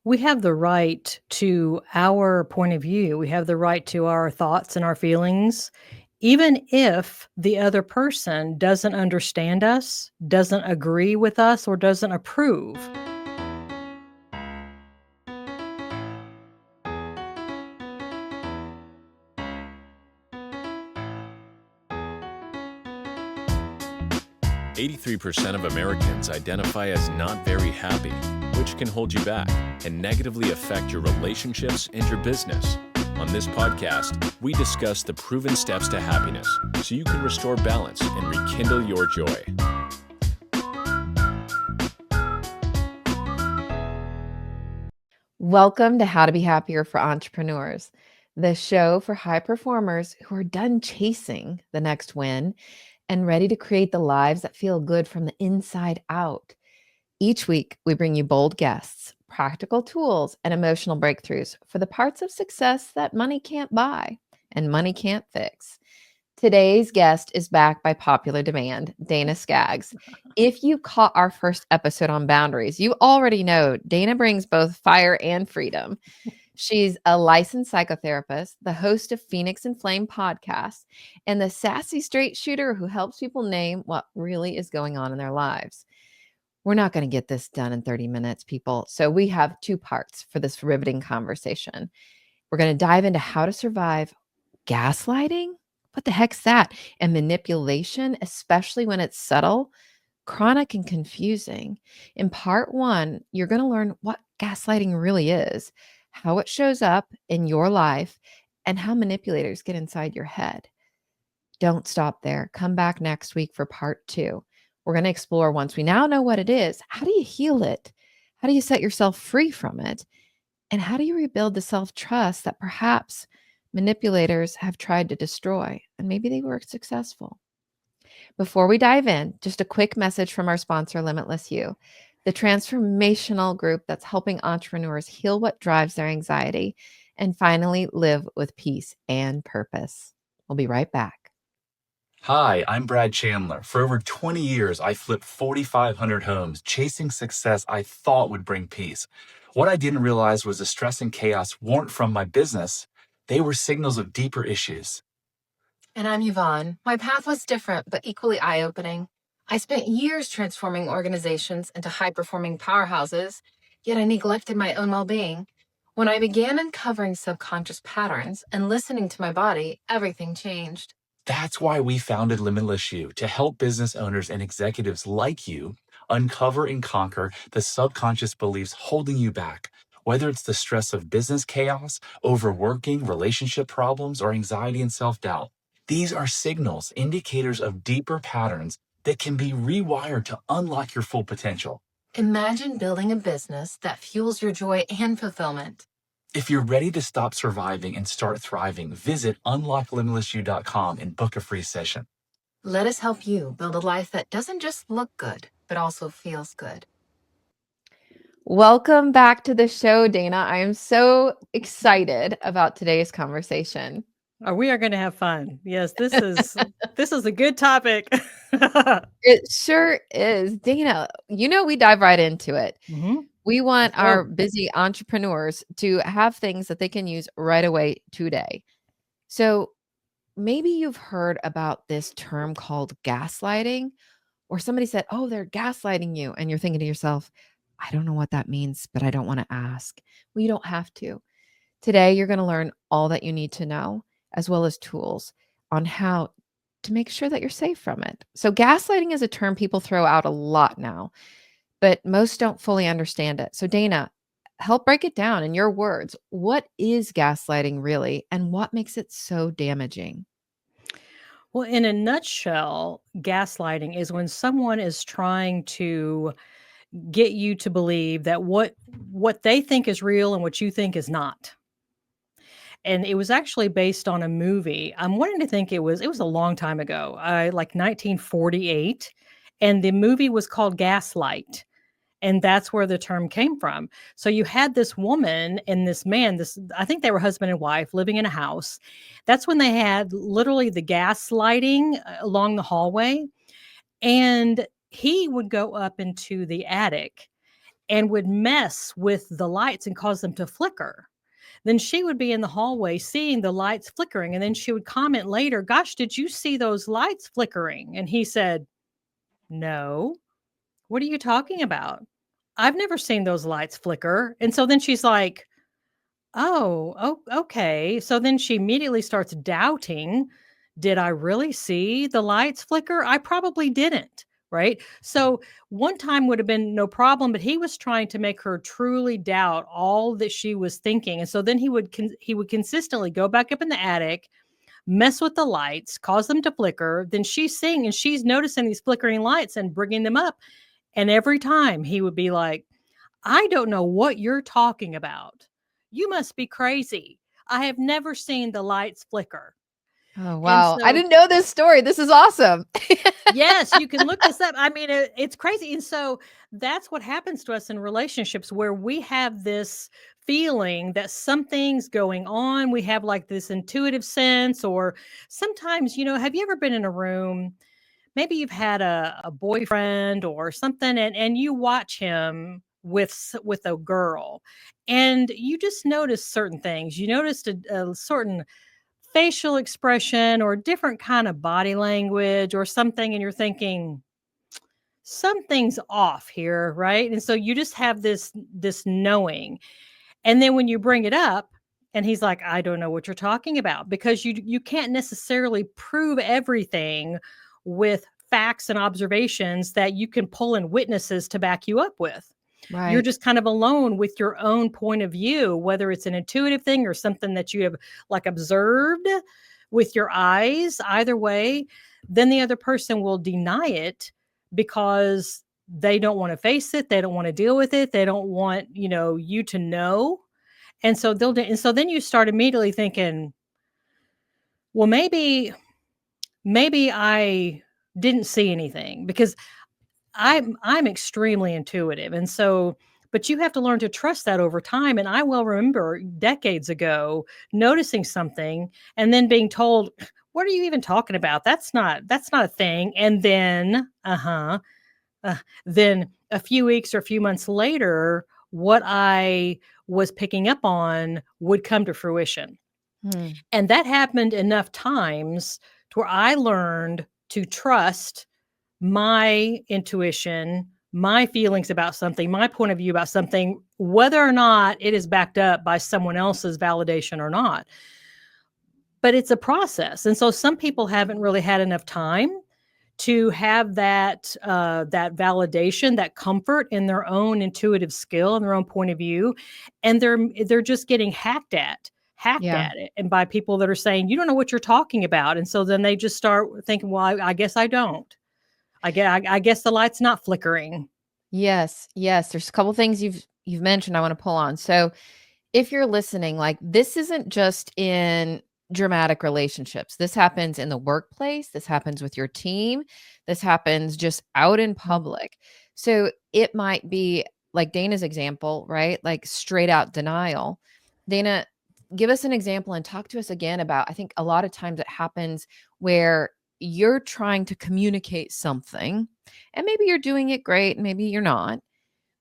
We have the right to our point of view. We have the right to our thoughts and our feelings, even if the other person doesn't understand us, doesn't agree with us, or doesn't approve. 83% of Americans identify as not very happy, which can hold you back and negatively affect your relationships and your business. On this podcast, we discuss the proven steps to happiness so you can restore balance and rekindle your joy. Welcome to How to Be Happier for Entrepreneurs, the show for high performers who are done chasing the next win and ready to create the lives that feel good from the inside out. Each week, we bring you bold guests, practical tools, and emotional breakthroughs for the parts of success that money can't buy and money can't fix. Today's guest is back by popular demand, Dana Skaggs. If you caught our first episode on boundaries, you already know Dana brings both fire and freedom. She's a licensed psychotherapist, the host of Phoenix and Flame podcast, and the sassy straight shooter who helps people name what really is going on in their lives. We're not going to get this done in 30 minutes, people. So we have two parts for this riveting conversation. We're going to dive into how to survive gaslighting. What the heck's that? And manipulation, especially when it's subtle, chronic, and confusing. In part one, you're going to learn what gaslighting really is, how it shows up in your life, and how manipulators get inside your head. Don't stop there. Come back next week for part two. We're going to explore, once we now know what it is, how do you heal it? How do you set yourself free from it? And how do you rebuild the self-trust that perhaps manipulators have tried to destroy, and maybe they were successful? Before we dive in, just a quick message from our sponsor, Limitless You, the transformational group that's helping entrepreneurs heal what drives their anxiety and finally live with peace and purpose. We'll be right back. Hi, I'm Brad Chandler. For over 20 years, I flipped 4,500 homes, chasing success I thought would bring peace. What I didn't realize was the stress and chaos weren't from my business. They were signals of deeper issues. And I'm Yvonne. My path was different, but equally eye-opening. I spent years transforming organizations into high-performing powerhouses, yet I neglected my own well-being. When I began uncovering subconscious patterns and listening to my body, everything changed. That's why we founded Limitless You, to help business owners and executives like you uncover and conquer the subconscious beliefs holding you back. Whether it's the stress of business chaos, overworking, relationship problems, or anxiety and self-doubt, these are signals, indicators of deeper patterns that can be rewired to unlock your full potential. Imagine building a business that fuels your joy and fulfillment. If you're ready to stop surviving and start thriving, visit unlocklimitlessyou.com and book a free session. Let us help you build a life that doesn't just look good, but also feels good. Welcome back to the show, Dana. I am so excited about today's conversation. We are going to have fun. Yes, this is a good topic. It sure is. Dana, we dive right into it. Mm-hmm. We want our busy entrepreneurs to have things that they can use right away today. So maybe you've heard about this term called gaslighting, or somebody said, oh, they're gaslighting you. And you're thinking to yourself, I don't know what that means, but I don't want to ask. Well, you don't have to. Today, you're going to learn all that you need to know, as well as tools on how to make sure that you're safe from it. So gaslighting is a term people throw out a lot now, but most don't fully understand it. So Dana, help break it down in your words. What is gaslighting really, and what makes it so damaging? Well, in a nutshell, gaslighting is when someone is trying to get you to believe that what they think is real and what you think is not. And it was actually based on a movie. I'm wanting to think it was a long time ago, like 1948, and the movie was called Gaslight. And that's where the term came from. So you had this woman and this man, I think they were husband and wife living in a house. That's when they had literally the gas lighting along the hallway. And he would go up into the attic and would mess with the lights and cause them to flicker. Then she would be in the hallway seeing the lights flickering. And then she would comment later, "Gosh, did you see those lights flickering?" And he said, "No. What are you talking about? I've never seen those lights flicker." And so then she's like, "Oh, okay." So then she immediately starts doubting, did I really see the lights flicker? I probably didn't, right? So one time would have been no problem, but he was trying to make her truly doubt all that she was thinking. And so then he would consistently go back up in the attic, mess with the lights, cause them to flicker. Then she's seeing and she's noticing these flickering lights and bringing them up. And every time he would be like, "I don't know what you're talking about. You must be crazy. I have never seen the lights flicker." Oh, And wow. I so, didn't know this story. This is awesome. yes, you can look this up. I mean, it's crazy. And so that's what happens to us in relationships where we have this feeling that something's going on. We have like this intuitive sense, or sometimes, have you ever been in a room? Maybe you've had a boyfriend or something, and you watch him with a girl, and you just notice certain things. You noticed a certain facial expression or different kind of body language or something, and you're thinking something's off here, right? And so you just have this knowing, and then when you bring it up and he's like, "I don't know what you're talking about," because you can't necessarily prove everything with facts and observations that you can pull in witnesses to back you up with. You're Right. just kind of alone with your own point of view, whether it's an intuitive thing or something that you have like observed with your eyes, either way, then the other person will deny it because they don't want to face it. They don't want to deal with it. They don't want, you to know. And so and so then you start immediately thinking, well, maybe I didn't see anything because I'm extremely intuitive. And so, but you have to learn to trust that over time. And I will remember decades ago noticing something and then being told, "What are you even talking about? That's not a thing." And then, uh, then a few weeks or a few months later, what I was picking up on would come to fruition. Hmm. And that happened enough times to where I learned to trust my intuition, my feelings about something, my point of view about something, whether or not it is backed up by someone else's validation or not. But it's a process. And so some people haven't really had enough time to have that validation, that comfort in their own intuitive skill and their own point of view, and they're just getting hacked Yeah. at it, and by people that are saying, "You don't know what you're talking about," and so then they just start thinking, "Well, I guess I don't. I guess the light's not flickering." Yes. Yes. There's a couple things you've mentioned I want to pull on. So if you're listening, like this isn't just in dramatic relationships. This happens in the workplace. This happens with your team. This happens just out in public. So it might be like Dana's example, right? Like straight out denial. Dana, give us an example and talk to us again about, I think a lot of times it happens where you're trying to communicate something and maybe you're doing it great, maybe you're not,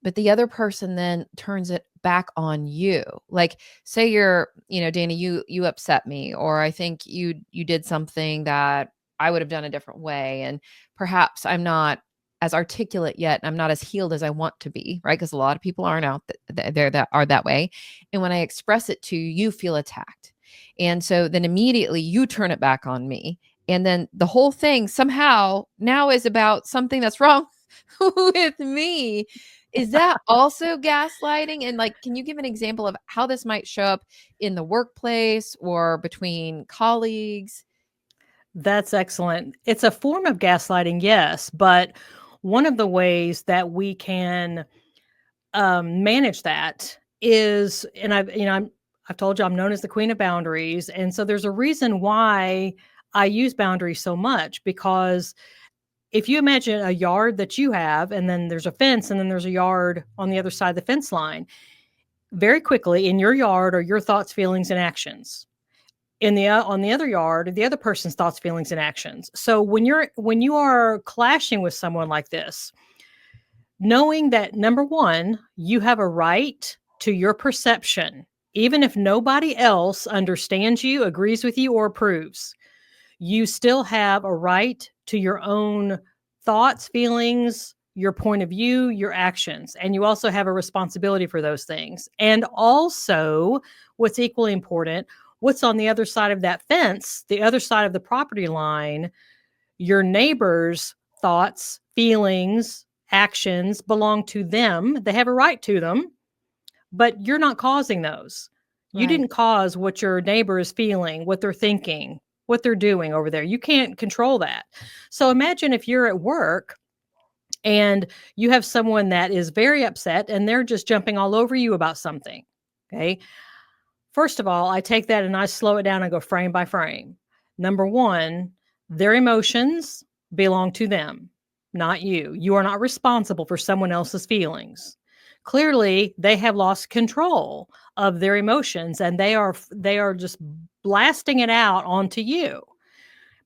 but the other person then turns it back on you. Like say Dana, you upset me, or I think you did something that I would have done a different way, and perhaps I'm not as articulate yet, and I'm not as healed as I want to be, right? Because a lot of people aren't out there that are that way. And when I express it to you, you feel attacked. And so then immediately you turn it back on me. And then the whole thing somehow now is about something that's wrong with me. Is that also gaslighting? And like, can you give an example of how this might show up in the workplace or between colleagues? That's excellent. It's a form of gaslighting, yes, but one of the ways that we can manage that is, and I've told you I'm known as the queen of boundaries, and so there's a reason why I use boundaries so much, because if you imagine a yard that you have, and then there's a fence, and then there's a yard on the other side of the fence line, very quickly in your yard are your thoughts, feelings, and actions. In the on the other yard, the other person's thoughts, feelings, and actions. So when you are clashing with someone like this, knowing that number one, you have a right to your perception, even if nobody else understands you, agrees with you, or approves. You still have a right to your own thoughts, feelings, your point of view, your actions. And you also have a responsibility for those things. And also, what's equally important, what's on the other side of that fence, the other side of the property line, your neighbor's thoughts, feelings, actions belong to them. They have a right to them, but you're not causing those. You Right. didn't cause what your neighbor is feeling, what they're thinking, what they're doing over there. You can't control that. So imagine if you're at work and you have someone that is very upset and they're just jumping all over you about something. Okay. First of all, I take that and I slow it down and go frame by frame. Number one, their emotions belong to them, not you. You are not responsible for someone else's feelings. Clearly, they have lost control of their emotions and they are just blasting it out onto you,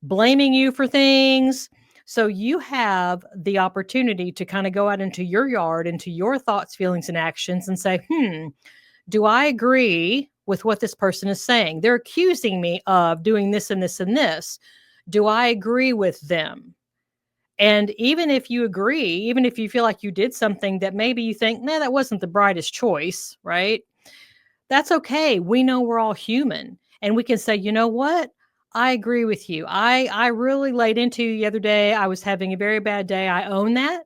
blaming you for things. So you have the opportunity to kind of go out into your yard, into your thoughts, feelings, and actions and say, do I agree with what this person is saying? They're accusing me of doing this and this and this. Do I agree with them? And even if you agree, even if you feel like you did something that maybe you think, nah, that wasn't the brightest choice, right? That's okay. We know we're all human. And we can say, you know what? I agree with you. I really laid into you the other day. I was having a very bad day. I own that.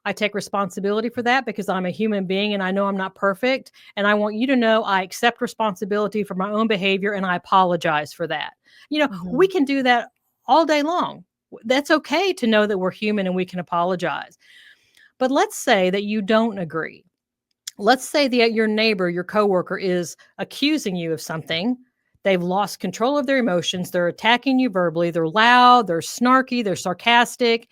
I take responsibility for that because I'm a human being and I know I'm not perfect. And I want you to know I accept responsibility for my own behavior and I apologize for that. We Mhm. can do that all day long. That's okay to know that we're human and we can apologize. But let's say that you don't agree. Let's say that your neighbor, your coworker is accusing you of something. They've lost control of their emotions. They're attacking you verbally. They're loud, they're snarky, they're sarcastic.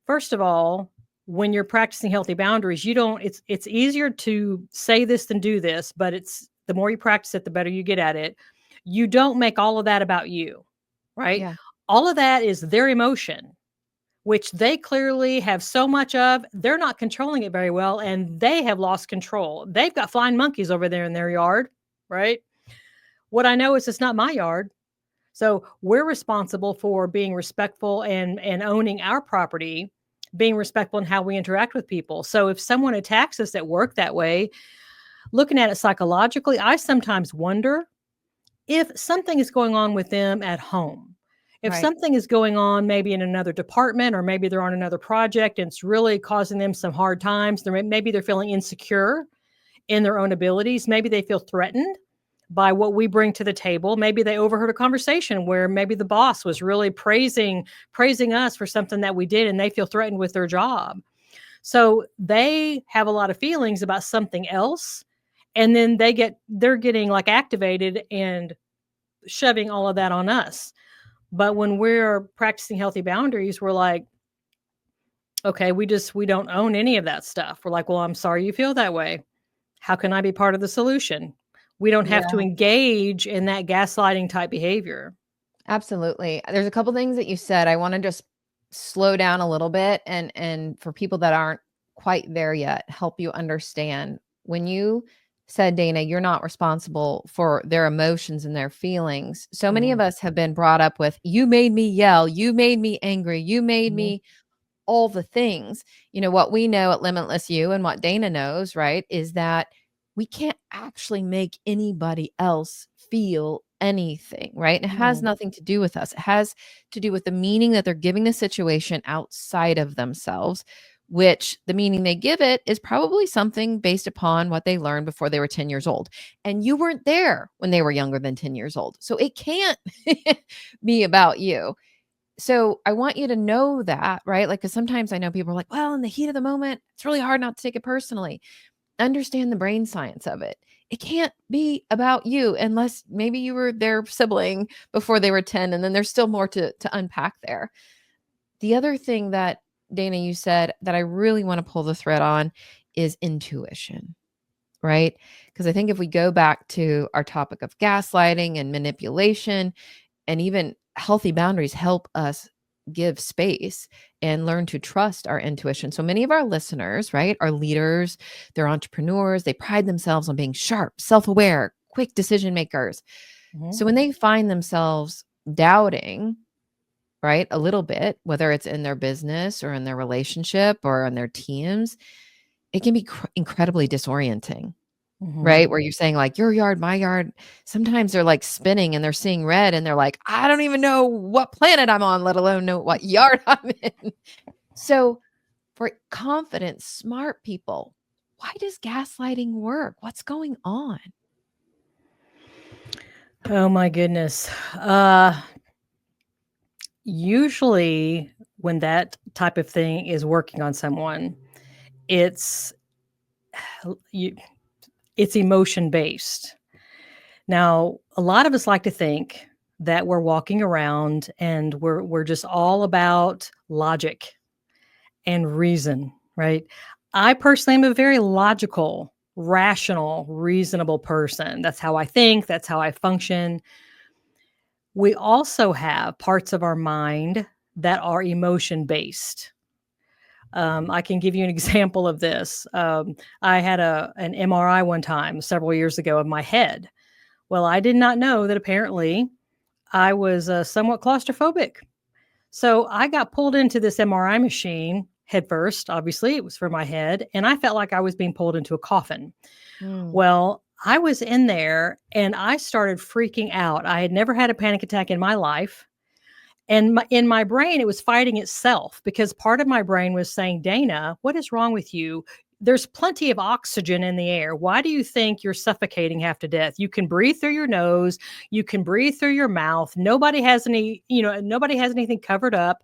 First of all, when you're practicing healthy boundaries, you don't it's easier to say this than do this, but it's the more you practice it, the better you get at it. You don't make all of that about you, right? Yeah. All of that is their emotion, which they clearly have so much of. They're not controlling it very well and they have lost control. They've got flying monkeys over there in their yard, right? What I know is it's not my yard. So we're responsible for being respectful and owning our property, being respectful in how we interact with people. So if someone attacks us at work that way, looking at it psychologically, I sometimes wonder if something is going on with them at home. If Right. something is going on maybe in another department or maybe they're on another project and it's really causing them some hard times, maybe they're feeling insecure in their own abilities. Maybe they feel threatened by what we bring to the table. Maybe they overheard a conversation where maybe the boss was really praising us for something that we did and they feel threatened with their job. So they have a lot of feelings about something else and then they're getting like activated and shoving all of that on us. But when we're practicing healthy boundaries, we're like, okay, we don't own any of that stuff. We're like, well, I'm sorry you feel that way. How can I be part of the solution? We don't have to Yeah. engage in that gaslighting type behavior. Absolutely. There's a couple things that you said. I want to just slow down a little bit and for people that aren't quite there yet, help you understand. When you said, Dana, you're not responsible for their emotions and their feelings. So many of Mhm, us have been brought up with, you made me yell, you made me angry, you made mhm, me all the things. What we know at Limitless You and what Dana knows, right, is that we can't actually make anybody else feel anything, right? It has mhm, nothing to do with us. It has to do with the meaning that they're giving the situation outside of themselves, which the meaning they give it is probably something based upon what they learned before they were 10 years old. And you weren't there when they were younger than 10 years old. So it can't be about you. So I want you to know that, right? Like, because sometimes I know people are like, well, in the heat of the moment, it's really hard not to take it personally. Understand the brain science of it. It can't be about you unless maybe you were their sibling before they were 10, and then there's still more to unpack there. The other thing that, Dana, you said that I really want to pull the thread on is intuition, right? Because I think if we go back to our topic of gaslighting and manipulation, and even healthy boundaries help us give space and learn to trust our intuition. So many of our listeners, right, are leaders, they're entrepreneurs, they pride themselves on being sharp, self aware, quick decision makers. Mhm. So when they find themselves doubting, right, a little bit, whether it's in their business or in their relationship or on their teams, it can be incredibly disorienting. Mhm. Right? Where you're saying like your yard, my yard. Sometimes they're like spinning and they're seeing red and they're like, I don't even know what planet I'm on, let alone know what yard I'm in. So for confident, smart people, why does gaslighting work? What's going on? Oh my goodness. Usually when that type of thing is working on someone, it's you, it's emotion based. Now, a lot of us like to think that we're walking around and we're just all about logic and reason, right? I personally am a very logical, rational, reasonable person. That's how I think, that's how I function. We also have parts of our mind that are emotion based. I can give you an example of this. I had an MRI one time several years ago of my head. Well, I did not know that apparently I was somewhat claustrophobic. So I got pulled into this MRI machine head first. Obviously, it was for my head, and I felt like I was being pulled into a coffin. Mm, Well, I was in there and I started freaking out. I had never had a panic attack in my life. And in my brain, it was fighting itself because part of my brain was saying, Dana, what is wrong with you? There's plenty of oxygen in the air. Why do you think you're suffocating half to death? You can breathe through your nose. You can breathe through your mouth. Nobody has nobody has anything covered up.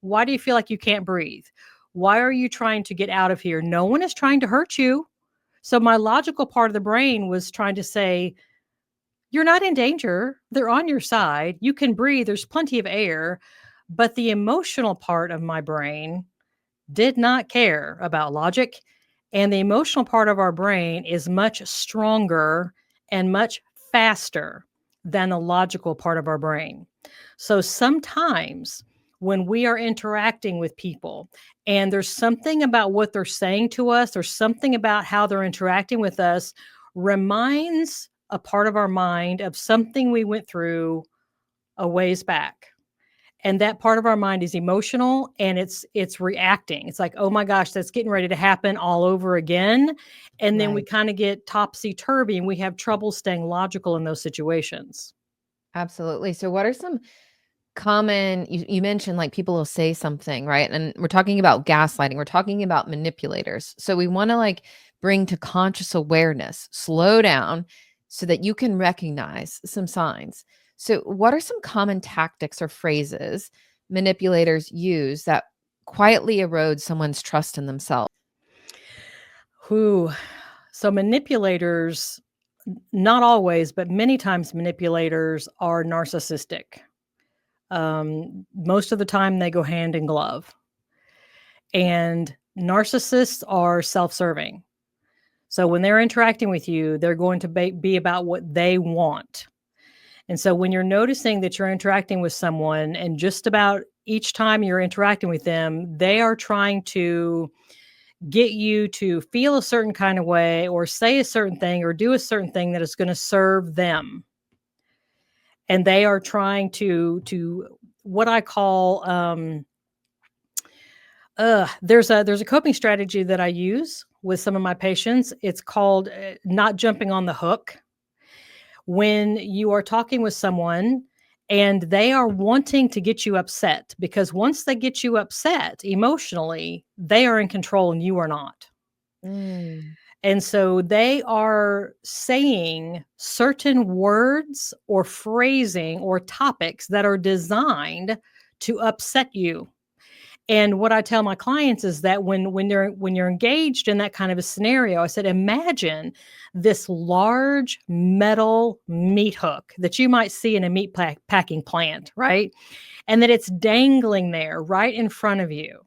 Why do you feel like you can't breathe? Why are you trying to get out of here? No one is trying to hurt you. So my logical part of the brain was trying to say, you're not in danger. They're on your side. You can breathe. There's plenty of air. But the emotional part of my brain did not care about logic. And the emotional part of our brain is much stronger and much faster than the logical part of our brain. So sometimes when we are interacting with people and there's something about what they're saying to us or something about how they're interacting with us reminds a part of our mind of something we went through a ways back, and that part of our mind is emotional and it's reacting. It's like, oh my gosh, that's getting ready to happen all over again. And then we right. kind of get topsy turvy and we have trouble staying logical in those situations. Absolutely. So what are some common you mentioned like people will say something, right? And we're talking about gaslighting. We're talking about manipulators. So we want to like bring to conscious awareness, slow down so that you can recognize some signs. So what are some common tactics or phrases manipulators use that quietly erode someone's trust in themselves? Who So manipulators, not always, but many times manipulators are narcissistic. Most of the time they go hand in glove. And narcissists are self-serving. So when they're interacting with you, they're going to be about what they want. And so when you're noticing that you're interacting with someone and just about each time you're interacting with them, they are trying to get you to feel a certain kind of way or say a certain thing or do a certain thing that is going to serve them. And they are trying to what I call there's a coping strategy that I use with some of my patients. It's called not jumping on the hook. When you are talking with someone and they are wanting to get you upset, because once they get you upset emotionally, they are in control and you are not. Mm, And so they are saying certain words or phrasing or topics that are designed to upset you. And what I tell my clients is that when you're engaged in that kind of a scenario, I said, imagine this large metal meat hook that you might see in a packing plant, right? And that it's dangling there right in front of you.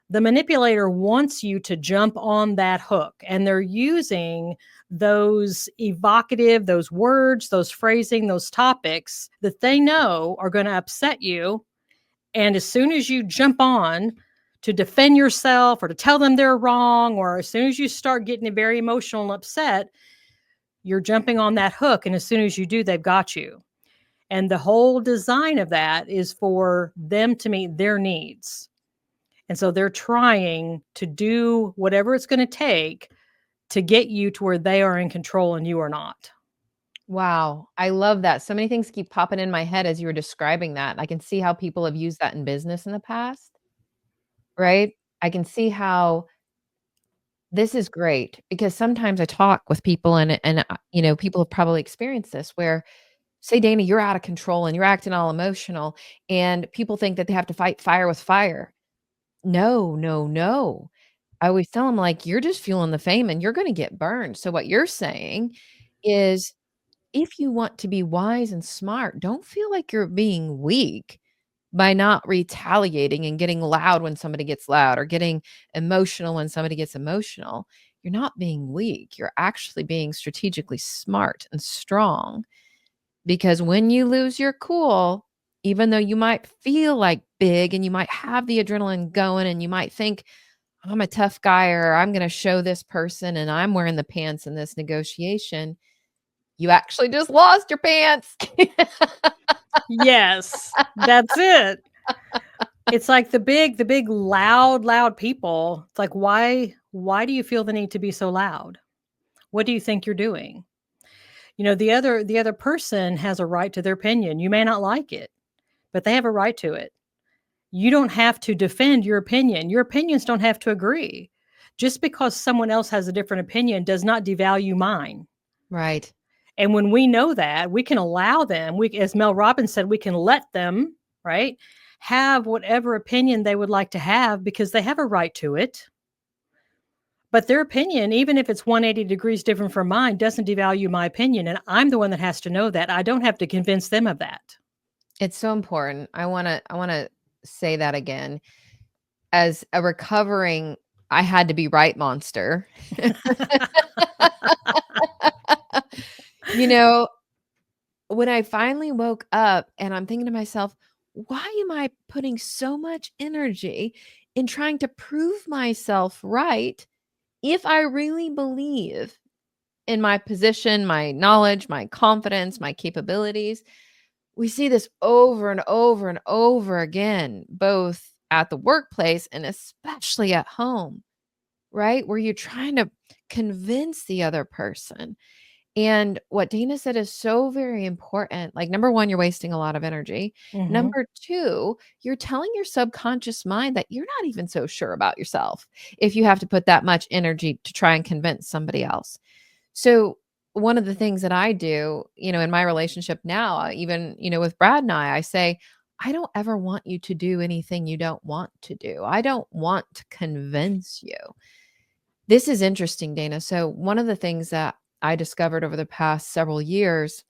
The manipulator wants you to jump on that hook, and they're using those words, those phrasing, those topics that they know are going to upset you, And as soon as you jump on to defend yourself or to tell them they're wrong, or as soon as you start getting very emotional and upset, you're jumping on that hook. And as soon as you do, they've got you. And the whole design of that is for them to meet their needs. And so they're trying to do whatever it's going to take to get you to where they are in control and you are not. Wow, I love that. So many things keep popping in my head as you were describing that. I can see how people have used that in business in the past, right? I can see how this is great because sometimes I talk with people and people have probably experienced this where say, Dana, you're out of control and you're acting all emotional and people think that they have to fight fire with fire. No, no, no. I always tell them like, you're just fueling the flame and you're going to get burned. So what you're saying is if you want to be wise and smart, don't feel like you're being weak by not retaliating and getting loud when somebody gets loud or getting emotional when somebody gets emotional. You're not being weak. You're actually being strategically smart and strong because when you lose your cool, even though you might feel like big and you might have the adrenaline going and you might think, I'm a tough guy or I'm going to show this person and I'm wearing the pants in this negotiation, you actually just lost your pants. Yes, that's it. It's like the big loud people. It's like why do you feel the need to be so loud? What do you think you're doing? The other person has a right to their opinion. You may not like it, but they have a right to it. You don't have to defend your opinion. Your opinions don't have to agree. Just because someone else has a different opinion does not devalue mine. Right. And when we know that, we can allow them, as Mel Robbins said, we can let them, right, have whatever opinion they would like to have because they have a right to it. But their opinion, even if it's 180 degrees different from mine, doesn't devalue my opinion. And I'm the one that has to know that. I don't have to convince them of that. It's so important. I want to say that again. As a recovering I had to be right monster. You know, when I finally woke up and I'm thinking to myself, why am I putting so much energy in trying to prove myself right if I really believe in my position, my knowledge, my confidence, my capabilities? We see this over and over and over again, both at the workplace and especially at home, right? Where you're trying to convince the other person. And what Dana said is so very important. Like, number one, you're wasting a lot of energy. Mhm. Number two, you're telling your subconscious mind that you're not even so sure about yourself if you have to put that much energy to try and convince somebody else. So, one of the things that I do, in my relationship now, even, with Brad and I say, I don't ever want you to do anything you don't want to do. I don't want to convince you. This is interesting, Dana. So, one of the things that I discovered over the past several years,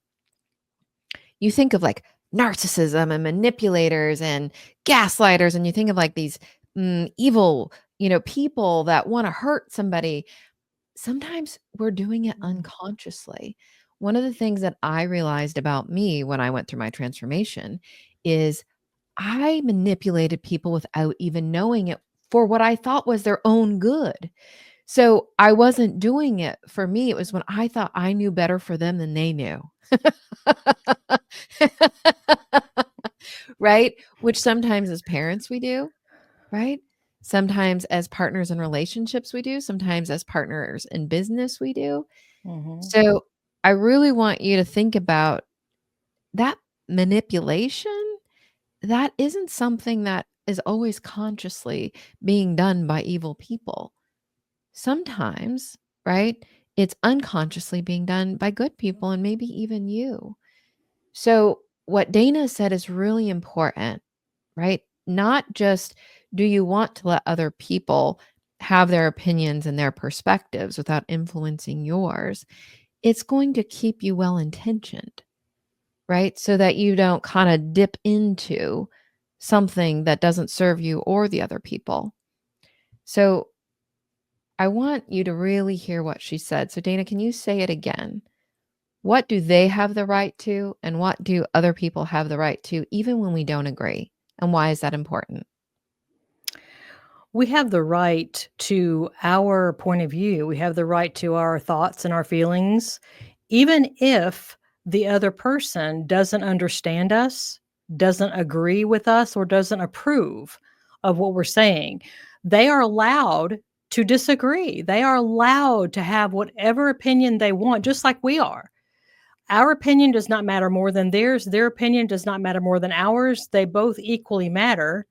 you think of like narcissism and manipulators and gaslighters, and you think of like these evil, people that want to hurt somebody. Sometimes we're doing it unconsciously. One of the things that I realized about me when I went through my transformation is I manipulated people without even knowing it for what I thought was their own good. So I wasn't doing it for me. It was when I thought I knew better for them than they knew. Right? Which sometimes as parents we do, right? Sometimes as partners in relationships we do, sometimes as partners in business we do. Mhm. So I really want you to think about that manipulation. That isn't something that is always consciously being done by evil people. Sometimes, right? It's unconsciously being done by good people and maybe even you. So, what Dana said is really important, right? Not just do you want to let other people have their opinions and their perspectives without influencing yours, it's going to keep you well intentioned, right? So that you don't kind of dip into something that doesn't serve you or the other people. So, I want you to really hear what she said. So, Dana, can you say it again? What do they have the right to, and what do other people have the right to, even when we don't agree? And why is that important? We have the right to our point of view. We have the right to our thoughts and our feelings, even if the other person doesn't understand us, doesn't agree with us, or doesn't approve of what we're saying. They are allowed to disagree. They are allowed to have whatever opinion they want, just like we are. Our opinion does not matter more than theirs. Their opinion does not matter more than ours. They both equally matter,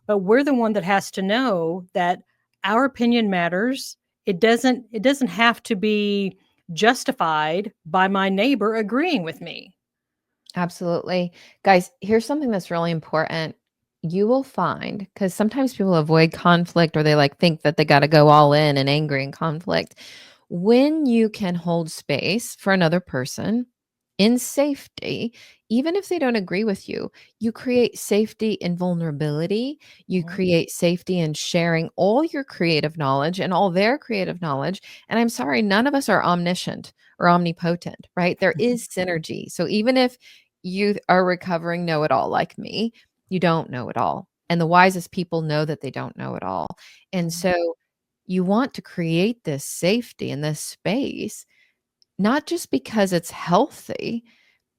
but we're the one that has to know that our opinion matters. It doesn't have to be justified by my neighbor agreeing with me. Absolutely. Guys, here's something that's really important. You will find, because sometimes people avoid conflict or they like think that they got to go all in and angry in conflict. When you can hold space for another person in safety, even if they don't agree with you, you create safety in vulnerability. You Mhm. create safety in sharing all your creative knowledge and all their creative knowledge. And I'm sorry, none of us are omniscient or omnipotent, right? There is synergy. So even if you are recovering know it all like me, you don't know it all. And the wisest people know that they don't know it all. And so you want to create this safety and this space, not just because it's healthy,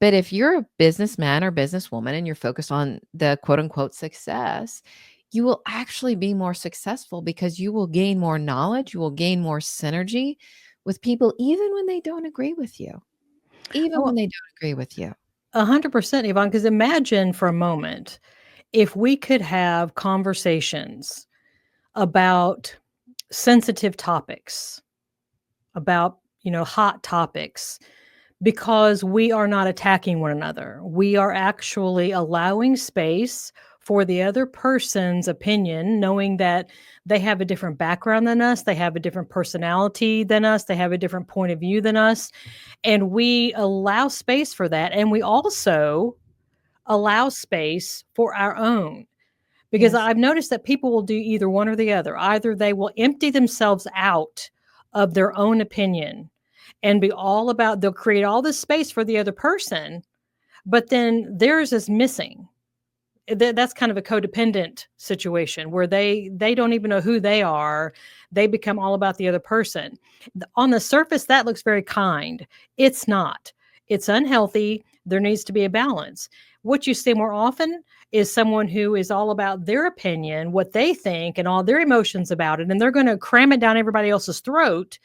but if you're a businessman or businesswoman and you're focused on the quote unquote success, you will actually be more successful because you will gain more knowledge, you will gain more synergy with people, even when they don't agree with you. Even Oh, when they don't agree with you. 100%, Yvonne, because imagine for a moment if we could have conversations about sensitive topics, about, hot topics, because we are not attacking one another. We are actually allowing space for the other person's opinion, knowing that they have a different background than us, they have a different personality than us, they have a different point of view than us. And we allow space for that. And we also allow space for our own. Because Yes. I've noticed that people will do either one or the other. Either they will empty themselves out of their own opinion and be all about, they'll create all this space for the other person, but then theirs is missing. That's kind of a codependent situation where they don't even know who they are. They become all about the other person. On the surface, that looks very kind. It's not. It's unhealthy. There needs to be a balance. What you see more often is someone who is all about their opinion, what they think, and all their emotions about it, and they're going to cram it down everybody else's throat.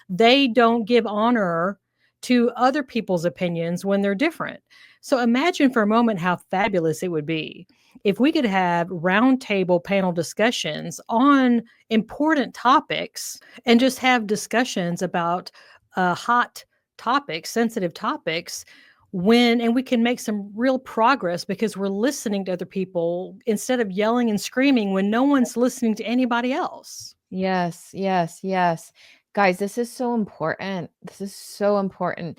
They don't give honor to other people's opinions when they're different. So imagine for a moment how fabulous it would be if we could have roundtable panel discussions on important topics and just have discussions about hot topics, sensitive topics, and we can make some real progress because we're listening to other people instead of yelling and screaming when no one's listening to anybody else. Yes, yes, yes. Guys, this is so important. This is so important.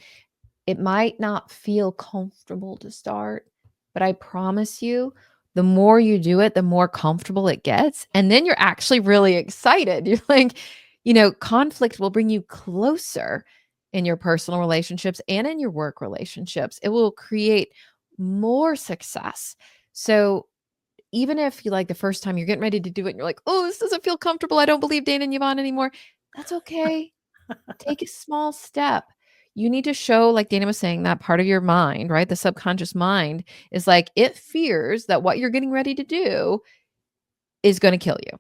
It might not feel comfortable to start, but I promise you, the more you do it, the more comfortable it gets. And then you're actually really excited. You're like, conflict will bring you closer in your personal relationships and in your work relationships. It will create more success. So even if you like the first time you're getting ready to do it and you're like, oh, this doesn't feel comfortable. I don't believe Dana and Yvonne anymore. That's okay. Take a small step. You need to show, like Dana was saying, that part of your mind, right? The subconscious mind is like, it fears that what you're getting ready to do is going to kill you,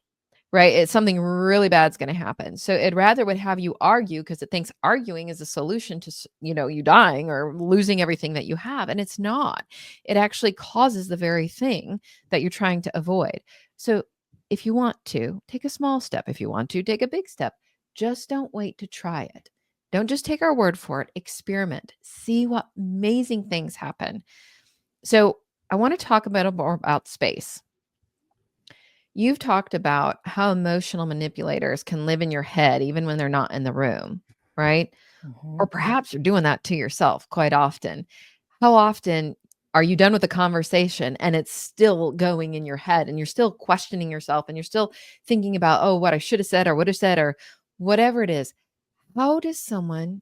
right? It's something really bad is going to happen. So it rather would have you argue because it thinks arguing is a solution to, you dying or losing everything that you have. And it's not. It actually causes the very thing that you're trying to avoid. So if you want to, take a small step. If you want to, take a big step. Just don't wait to try it. Don't just take our word for it. Experiment. See what amazing things happen. So I want to talk a bit more about space. You've talked about how emotional manipulators can live in your head even when they're not in the room, right? Or Mhm. perhaps you're doing that to yourself quite often. How often are you done with the conversation and it's still going in your head and you're still questioning yourself and you're still thinking about, oh, what I should have said or would have said or whatever it is? How does someone,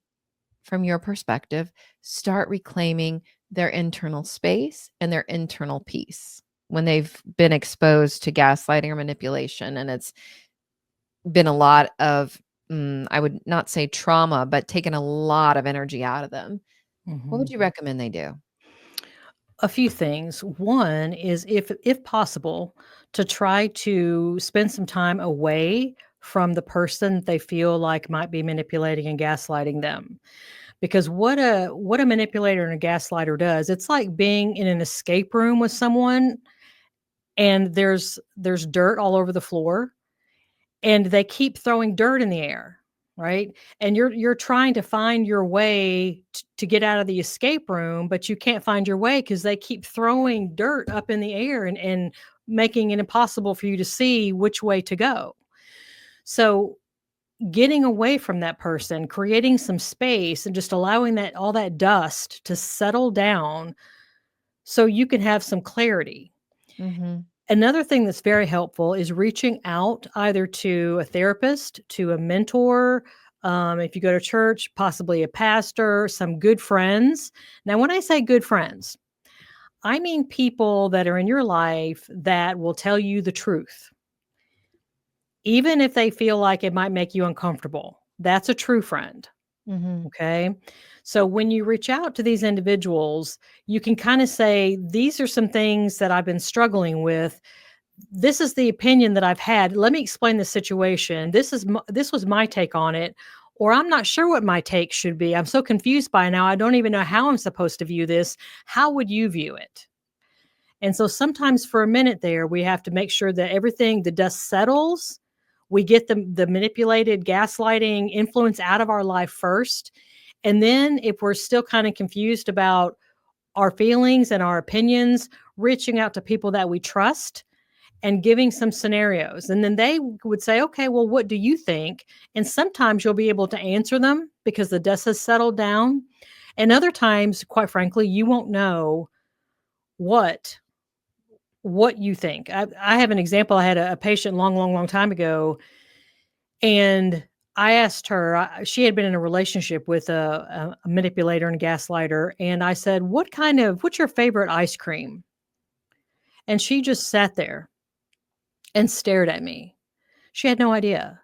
from your perspective, start reclaiming their internal space and their internal peace? when they've been exposed to gaslighting or manipulation, and it's been a lot of, I would not say trauma, but taken a lot of energy out of them. What would Mhm. you recommend they do? A few things. One is if possible, to try to spend some time away from the person they feel like might be manipulating and gaslighting them. Because what a manipulator and a gaslighter does, it's like being in an escape room with someone and there's dirt all over the floor and they keep throwing dirt in the air, right? And you're trying to find your way to get out of the escape room, but you can't find your way because they keep throwing dirt up in the air and making it impossible for you to see which way to go. So getting away from that person, creating some space and just allowing that all that dust to settle down so you can have some clarity. Mhm. Another thing that's very helpful is reaching out either to a therapist, to a mentor, if you go to church, possibly a pastor, some good friends. Now, when I say good friends, I mean people that are in your life that will tell you the truth, even if they feel like it might make you uncomfortable. That's a true friend. Mhm. Okay. So when you reach out to these individuals, you can kind of say, these are some things that I've been struggling with. This is the opinion that I've had. Let me explain the situation. This was my take on it, or I'm not sure what my take should be. I'm so confused by now. I don't even know how I'm supposed to view this. How would you view it? And so sometimes for a minute there, we have to make sure that everything, the dust settles. We get the manipulated gaslighting influence out of our life first. And then if we're still kind of confused about our feelings and our opinions, reaching out to people that we trust and giving some scenarios. And then they would say, okay, well, what do you think? And sometimes you'll be able to answer them because the dust has settled down. And other times, quite frankly, you won't know what what you think. I have an example. I had a patient long, long, long time ago, and I asked her, she had been in a relationship with a manipulator and a gaslighter. And I said, what's your favorite ice cream? And she just sat there and stared at me. She had no idea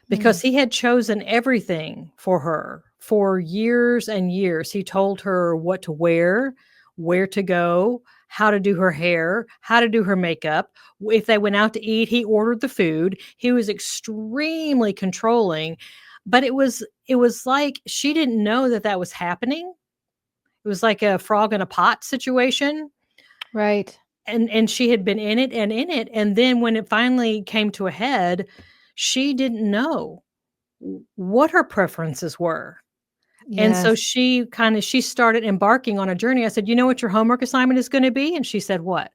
Hmm. because he had chosen everything for her for years and years. He told her what to wear, where to go, how to do her hair, how to do her makeup. If they went out to eat, he ordered the food. He was extremely controlling, but it was like she didn't know that that was happening. It was like a frog in a pot situation, Right. and she had been in it and in it, and then when it finally came to a head, she didn't know what her preferences were. And so Yes. she started embarking on a journey. I said, "You know what your homework assignment is gonna be?" And she said, "What?"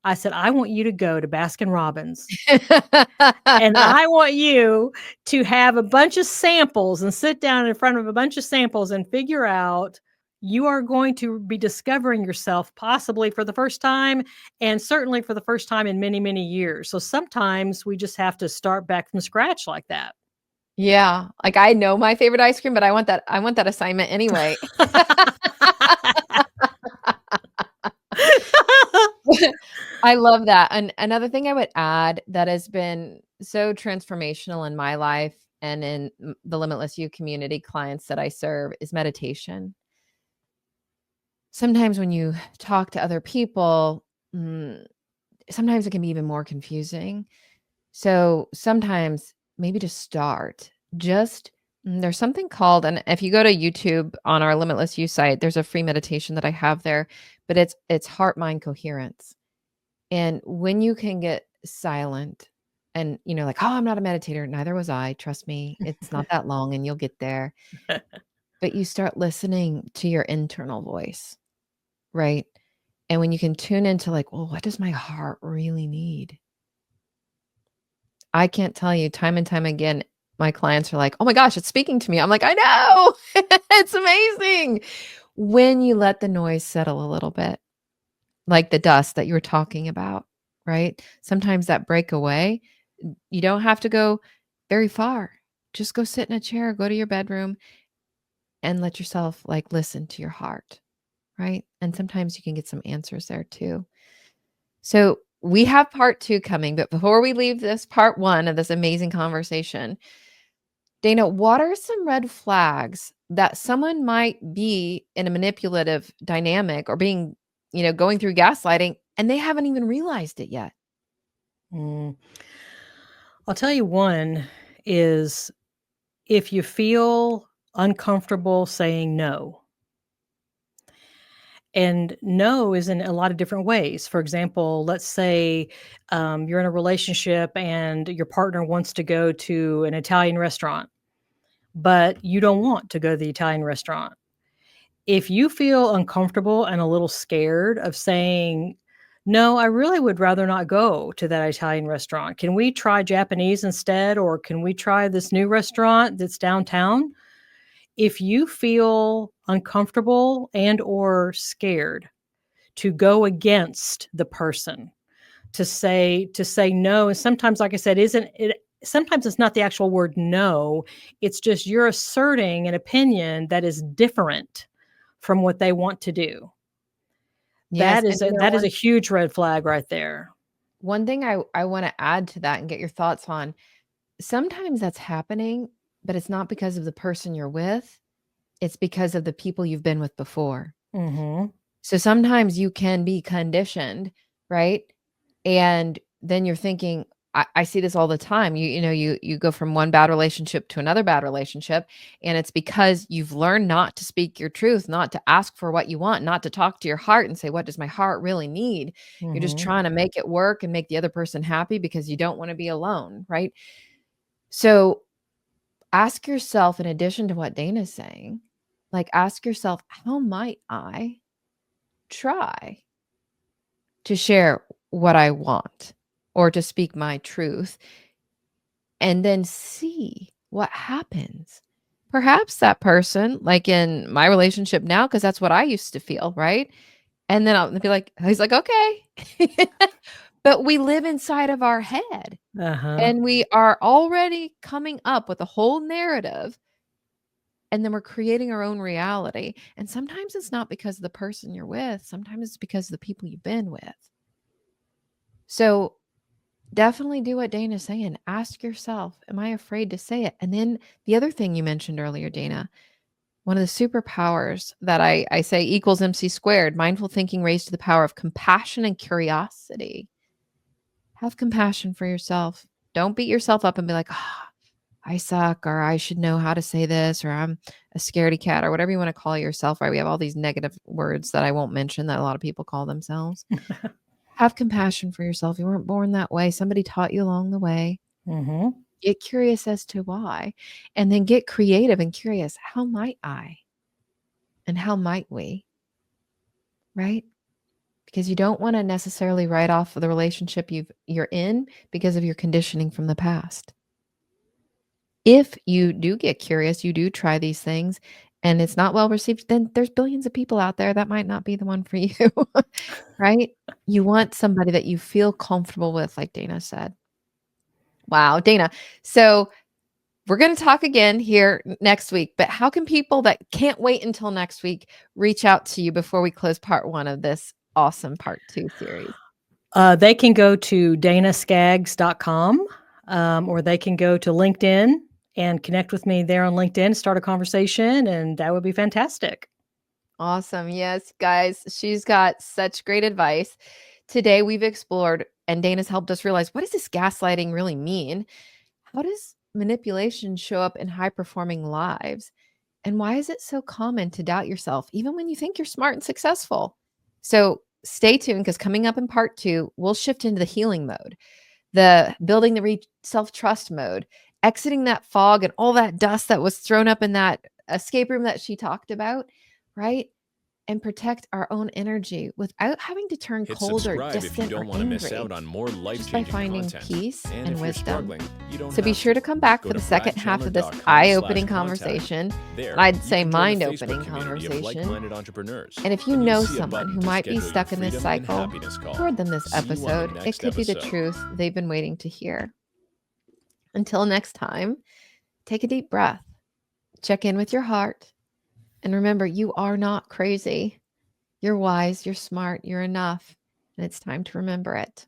I said, "I want you to go to Baskin Robbins, and I want you to have a bunch of samples and sit down in front of a bunch of samples and figure out you are going to be discovering yourself possibly for the first time and certainly for the first time in many, many years." So sometimes we just have to start back from scratch like that. Yeah, like, I know my favorite ice cream, but I want that assignment anyway. I love that, and another thing I would add that has been so transformational in my life and in the Limitless You community clients that I serve is meditation. Sometimes when you talk to other people, mm, sometimes it can be even more confusing. So sometimes maybe to start, just there's something called, and if you go to YouTube on our Limitless You site, there's a free meditation that I have there, but it's heart mind coherence. And when you can get silent and like, oh, I'm not a meditator, neither was I. Trust me, it's not that long and you'll get there. But you start listening to your internal voice, right? And when you can tune into like, well, what does my heart really need? I can't tell you time and time again, my clients are like, "Oh my gosh, it's speaking to me." I'm like, "I know. It's amazing." When you let the noise settle a little bit, like the dust that you were talking about, right? Sometimes that breakaway, you don't have to go very far. Just go sit in a chair, go to your bedroom and let yourself like listen to your heart, right? And sometimes you can get some answers there too. So we have part 2 coming, but before we leave this part 1 of this amazing conversation, Dana, what are some red flags that someone might be in a manipulative dynamic or being, going through gaslighting and they haven't even realized it yet? Mm. I'll tell you one is if you feel uncomfortable saying no. And no is in a lot of different ways. For example, let's say you're in a relationship and your partner wants to go to an Italian restaurant, but you don't want to go to the Italian restaurant. If you feel uncomfortable and a little scared of saying, no, I really would rather not go to that Italian restaurant. Can we try Japanese instead? Or can we try this new restaurant that's downtown? If you feel uncomfortable and or scared to go against the person, to say no, and sometimes, like I said, isn't it sometimes it's not the actual word no, it's just you're asserting an opinion that is different from what they want to do. Yes, and That is a huge red flag right there. one thing I wanna add to that and get your thoughts on, sometimes that's happening, but it's not because of the person you're with, it's because of the people you've been with before. Mhm. So sometimes you can be conditioned, right? And then you're thinking, I see this all the time. You go from one bad relationship to another bad relationship, and it's because you've learned not to speak your truth, not to ask for what you want, not to talk to your heart and say, what does my heart really need? You're just Mhm. trying to make it work and make the other person happy because you don't want to be alone, right? So ask yourself, in addition to what Dana's saying, like ask yourself, how might I try to share what I want or to speak my truth and then see what happens. Perhaps that person, like in my relationship now, because that's what I used to feel, right? And then I'll be like, he's like, okay. But we live inside of our head Uh-huh. and we are already coming up with a whole narrative. And then we're creating our own reality. And sometimes it's not because of the person you're with, sometimes it's because of the people you've been with. So definitely do what Dana's saying. Ask yourself, am I afraid to say it? And then the other thing you mentioned earlier, Dana, one of the superpowers that I say equals MC squared, mindful thinking raised to the power of compassion and curiosity. Have compassion for yourself. Don't beat yourself up and be like, I suck, or I should know how to say this, or I'm a scaredy cat, or whatever you want to call yourself, right? We have all these negative words that I won't mention that a lot of people call themselves. Have compassion for yourself. You weren't born that way. Somebody taught you along the way. Mhm. Get curious as to why, and then get creative and curious. How might I? And how might we? Right? Because you don't want to necessarily write off the relationship you're in because of your conditioning from the past. If you do get curious, you do try these things and it's not well received, then there's billions of people out there that might not be the one for you, right? You want somebody that you feel comfortable with, like Dana said. Wow, Dana. So we're going to talk again here next week, but how can people that can't wait until next week reach out to you before we close part 1 of this awesome part 2 series? They can go to danaskaggs.com, or they can go to LinkedIn and connect with me there on LinkedIn, start a conversation, and that would be fantastic. Awesome. Yes, guys, she's got such great advice. Today we've explored and Dana's helped us realize, what does this gaslighting really mean? How does manipulation show up in high performing lives? And why is it so common to doubt yourself, even when you think you're smart and successful? So stay tuned because coming up in part 2, we'll shift into the healing mode, the building the self trust mode, exiting that fog and all that dust that was thrown up in that escape room that she talked about, right? And protect our own energy without having to turn Hit cold or subscribe if you distant or don't want to miss angry, out on more just by life-changing finding content. peace And and if you're wisdom. struggling, you don't So be have sure to come back Go for to the second half of this eye-opening bradchandler.com/contact. conversation, There, and I'd you say can join the mind-opening Facebook community of conversation. like-minded entrepreneurs. And if you And you'll know see a someone button who to might be schedule your stuck in this freedom and cycle, happiness call. forward them this See you on the episode. It next could be the episode. truth they've been waiting to hear. Until next time, take a deep breath, check in with your heart, and remember, you are not crazy. You're wise, you're smart, you're enough. and it's time to remember it.